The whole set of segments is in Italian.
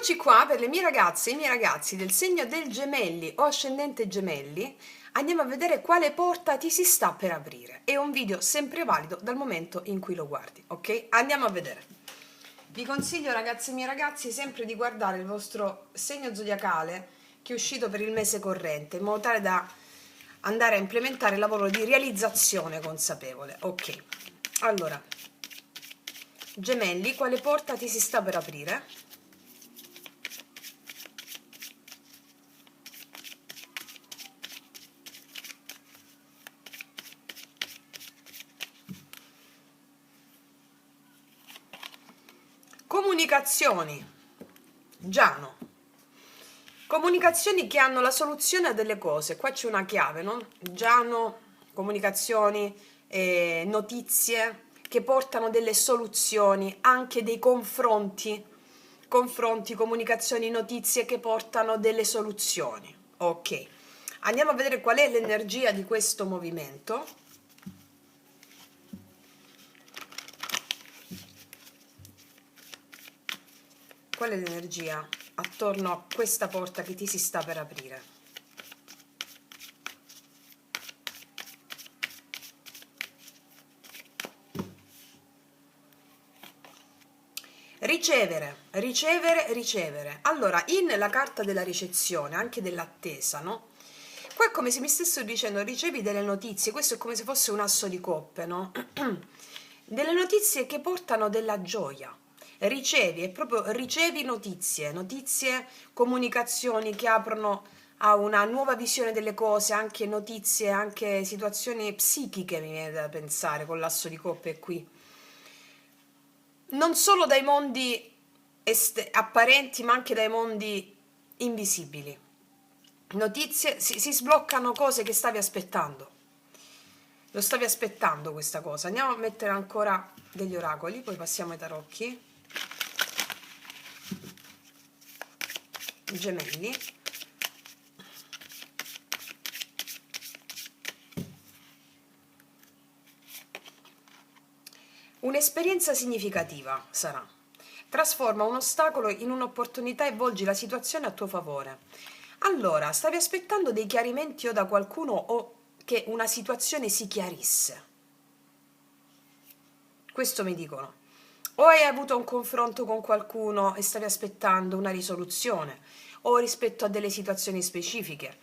Eccoci qua per le mie ragazze e i miei ragazzi del segno del Gemelli o ascendente Gemelli. Andiamo a vedere quale porta ti si sta per aprire. È un video sempre valido dal momento in cui lo guardi, ok? Andiamo a vedere. Vi consiglio, ragazze e miei ragazzi, sempre di guardare il vostro segno zodiacale che è uscito per il mese corrente, in modo tale da andare a implementare il lavoro di realizzazione consapevole. Ok, allora, Gemelli, quale porta ti si sta per aprire? Comunicazioni, Giano. Comunicazioni che hanno la soluzione a delle cose. Qua c'è una chiave, no? Giano, comunicazioni, notizie che portano delle soluzioni, anche dei confronti, comunicazioni, notizie che portano delle soluzioni. Ok, andiamo a vedere qual è l'energia di questo movimento. Qual è l'energia attorno a questa porta che ti si sta per aprire? Ricevere, ricevere, ricevere. Allora, nella carta della ricezione, anche dell'attesa, no? Qua è come se mi stessero dicendo ricevi delle notizie, questo è come se fosse un asso di coppe, no? Delle notizie che portano della gioia. Ricevi, è proprio ricevi notizie, comunicazioni che aprono a una nuova visione delle cose, anche notizie, anche situazioni psichiche, mi viene da pensare, con l'asso di coppe qui. Non solo dai mondi apparenti, ma anche dai mondi invisibili. Notizie, si sbloccano cose che stavi aspettando. Lo stavi aspettando questa cosa. Andiamo a mettere ancora degli oracoli, poi passiamo ai tarocchi. Gemelli. Un'esperienza significativa sarà. Trasforma un ostacolo in un'opportunità e volgi la situazione a tuo favore. Allora, stavi aspettando dei chiarimenti o da qualcuno o che una situazione si chiarisse? Questo mi dicono. O hai avuto un confronto con qualcuno e stavi aspettando una risoluzione, o rispetto a delle situazioni specifiche.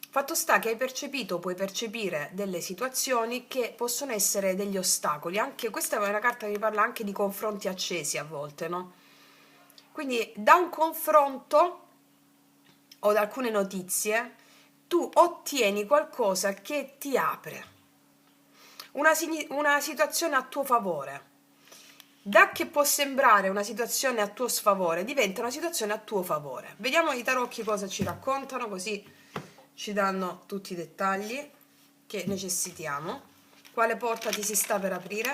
Fatto sta che hai percepito, puoi percepire delle situazioni che possono essere degli ostacoli. Anche questa è una carta che mi parla anche di confronti accesi a volte, no? Quindi da un confronto o da alcune notizie tu ottieni qualcosa che ti apre una situazione a tuo favore. Da che può sembrare una situazione a tuo sfavore diventa una situazione a tuo favore. Vediamo i tarocchi cosa ci raccontano, così ci danno tutti i dettagli che necessitiamo. Quale porta ti si sta per aprire?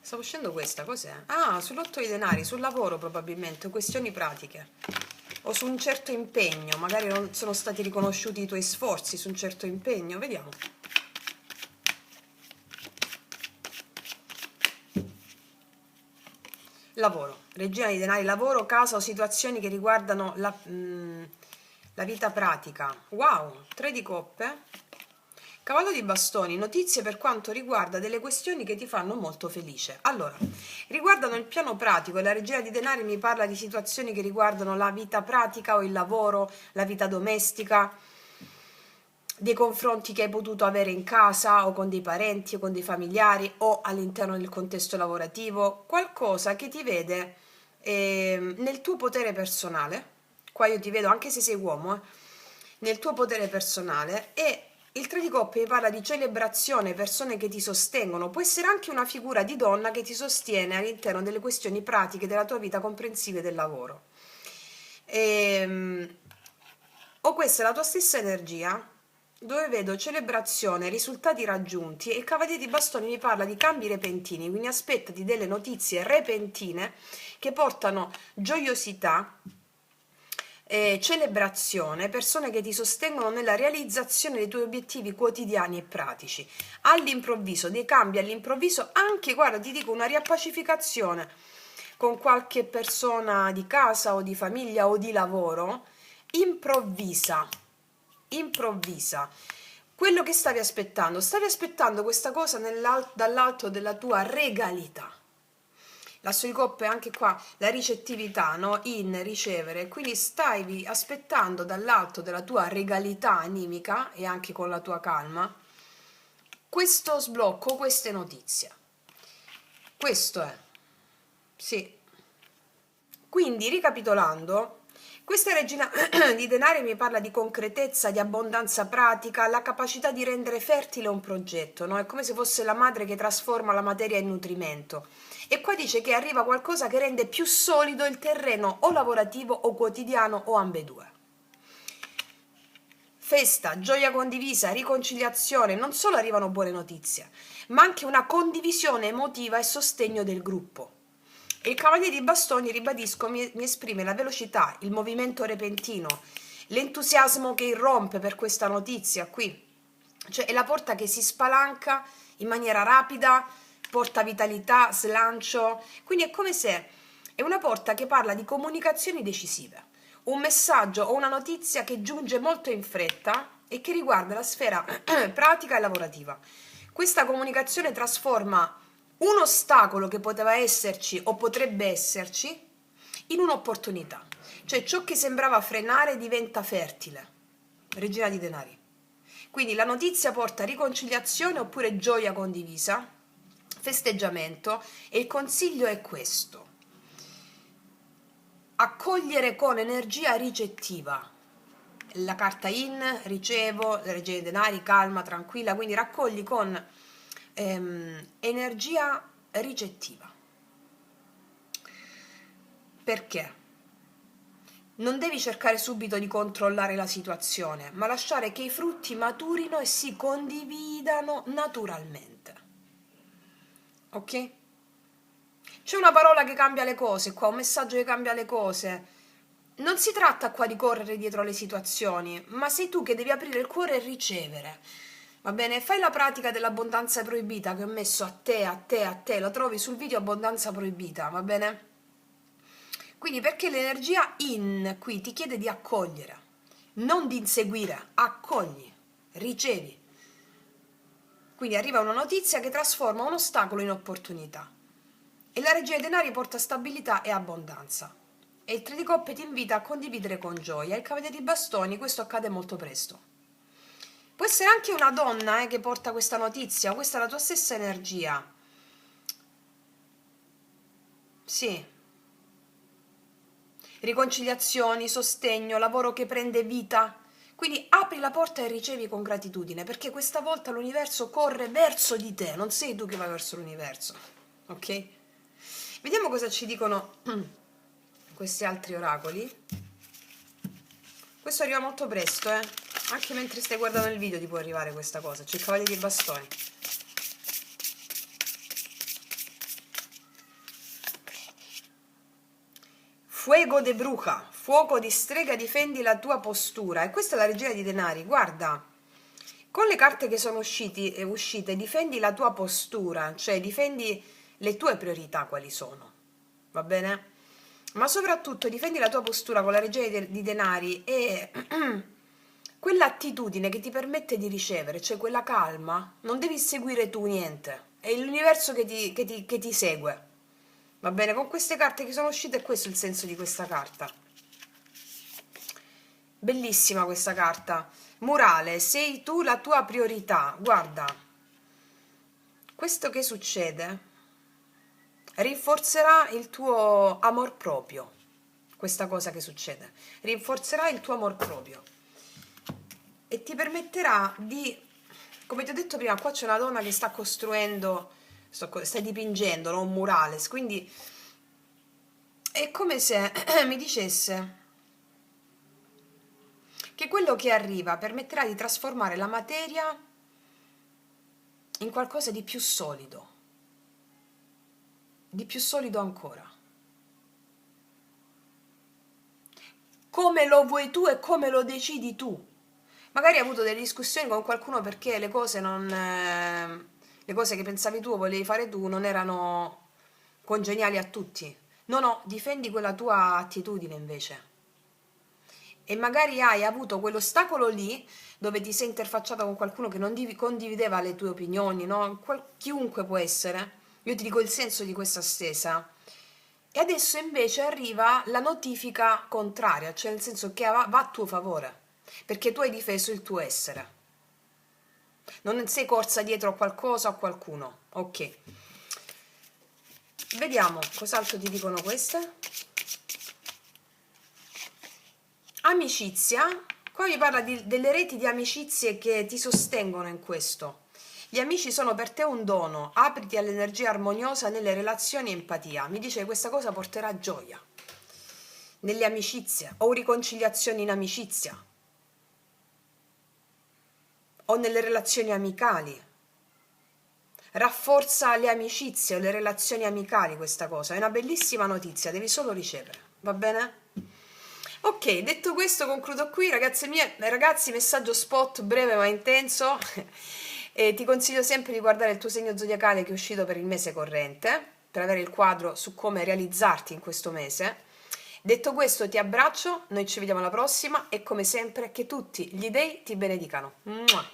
Sta uscendo questa, cos'è? Ah, sull'8 di denari, sul lavoro probabilmente, questioni pratiche. O su un certo impegno, magari non sono stati riconosciuti i tuoi sforzi su un certo impegno, vediamo. Lavoro, regina di denari, lavoro, casa o situazioni che riguardano la vita pratica. Wow, 3 di coppe. Cavallo di bastoni, notizie per quanto riguarda delle questioni che ti fanno molto felice. Allora, riguardano il piano pratico e la regina di denari mi parla di situazioni che riguardano la vita pratica o il lavoro, la vita domestica, dei confronti che hai potuto avere in casa o con dei parenti o con dei familiari o all'interno del contesto lavorativo, qualcosa che ti vede nel tuo potere personale. Qua io ti vedo anche se sei uomo, nel tuo potere personale. E il 3 di coppe mi parla di celebrazione, persone che ti sostengono, può essere anche una figura di donna che ti sostiene all'interno delle questioni pratiche della tua vita comprensive del lavoro. O questa è la tua stessa energia, dove vedo celebrazione, risultati raggiunti, e il cavaliere di bastoni mi parla di cambi repentini, quindi aspettati delle notizie repentine che portano gioiosità, celebrazione, persone che ti sostengono nella realizzazione dei tuoi obiettivi quotidiani e pratici. All'improvviso, dei cambi all'improvviso, anche, guarda, ti dico, una riappacificazione con qualche persona di casa o di famiglia o di lavoro, improvvisa, improvvisa. Quello che stavi aspettando questa cosa dall'alto della tua regalità. L'asso di coppe anche qua, la ricettività, no? In ricevere, quindi stavi aspettando dall'alto della tua regalità animica e anche con la tua calma questo sblocco, queste notizie. Questo è, sì. Quindi, ricapitolando, questa regina di denari mi parla di concretezza, di abbondanza pratica, la capacità di rendere fertile un progetto, no? È come se fosse la madre che trasforma la materia in nutrimento. E qua dice che arriva qualcosa che rende più solido il terreno o lavorativo o quotidiano o ambedue. Festa, gioia condivisa, riconciliazione, non solo arrivano buone notizie, ma anche una condivisione emotiva e sostegno del gruppo. E il cavaliere di bastoni, ribadisco, mi esprime la velocità, il movimento repentino, l'entusiasmo che irrompe per questa notizia qui. Cioè è la porta che si spalanca in maniera rapida, porta vitalità, slancio. Quindi è come se è una porta che parla di comunicazioni decisive, un messaggio o una notizia che giunge molto in fretta e che riguarda la sfera pratica e lavorativa. Questa comunicazione trasforma un ostacolo che poteva esserci o potrebbe esserci in un'opportunità. Cioè ciò che sembrava frenare diventa fertile. Regina di denari. Quindi la notizia porta riconciliazione oppure gioia condivisa, festeggiamento, e il consiglio è questo: accogliere con energia ricettiva. La carta in, ricevo, la regina dei denari, calma, tranquilla, quindi raccogli con energia ricettiva. Perché? Non devi cercare subito di controllare la situazione, ma lasciare che i frutti maturino e si condividano naturalmente. Ok? C'è una parola che cambia le cose qua, un messaggio che cambia le cose. Non si tratta qua di correre dietro alle situazioni, ma sei tu che devi aprire il cuore e ricevere. Va bene? Fai la pratica dell'abbondanza proibita che ho messo a te, a te, a te. Lo trovi sul video abbondanza proibita, va bene? Quindi perché l'energia in qui ti chiede di accogliere, non di inseguire, accogli, ricevi. Quindi arriva una notizia che trasforma un ostacolo in opportunità. E la regina dei denari porta stabilità e abbondanza. E il tre di coppe ti invita a condividere con gioia. Il cavaliere di bastoni, questo accade molto presto. Può essere anche una donna che porta questa notizia, questa è la tua stessa energia. Sì. Riconciliazioni, sostegno, lavoro che prende vita. Quindi apri la porta e ricevi con gratitudine, perché questa volta l'universo corre verso di te, non sei tu che vai verso l'universo. Ok? Vediamo cosa ci dicono questi altri oracoli. Questo arriva molto presto, anche mentre stai guardando il video ti può arrivare questa cosa. C'è il cavaliere di bastoni. Fuego de bruja, fuoco di strega, difendi la tua postura. E questa è la regina di denari, guarda. Con le carte che sono uscite, difendi la tua postura, cioè difendi le tue priorità quali sono. Va bene? Ma soprattutto difendi la tua postura con la regina di denari e quell'attitudine che ti permette di ricevere, cioè quella calma. Non devi seguire tu niente, è l'universo che ti segue. Va bene? Con queste carte che sono uscite è questo il senso di questa carta. Bellissima questa carta. Murale, sei tu la tua priorità. Guarda, questo che succede rinforzerà il tuo amor proprio. Questa cosa che succede rinforzerà il tuo amor proprio e ti permetterà di, come ti ho detto prima, qua c'è una donna che sta costruendo, sta dipingendo, no? Un murales, quindi è come se mi dicesse che quello che arriva permetterà di trasformare la materia in qualcosa di più solido ancora. come lo vuoi tu e come lo decidi tu. Magari hai avuto delle discussioni con qualcuno perché le cose non, le cose che pensavi tu o volevi fare tu non erano congeniali a tutti. No, no, difendi quella tua attitudine invece. E magari hai avuto quell'ostacolo lì dove ti sei interfacciata con qualcuno che non condivideva le tue opinioni, no? Chiunque può essere. Io ti dico il senso di questa stesa. E adesso invece arriva la notifica contraria, cioè nel senso che va a tuo favore, perché tu hai difeso il tuo essere. Non sei corsa dietro a qualcosa o a qualcuno. Ok. Vediamo cos'altro ti dicono queste. Amicizia. Qua mi parla delle reti di amicizie che ti sostengono in questo. Gli amici sono per te un dono, apriti all'energia armoniosa nelle relazioni e empatia. Mi dice che questa cosa porterà gioia nelle amicizie o riconciliazioni in amicizia o nelle relazioni amicali. Rafforza le amicizie o le relazioni amicali questa cosa, è una bellissima notizia, devi solo ricevere, va bene? Ok, detto questo concludo qui, ragazze mie, ragazzi, messaggio spot breve ma intenso. E ti consiglio sempre di guardare il tuo segno zodiacale che è uscito per il mese corrente, per avere il quadro su come realizzarti in questo mese. Detto questo ti abbraccio, noi ci vediamo alla prossima e come sempre che tutti gli dei ti benedicano. Mua!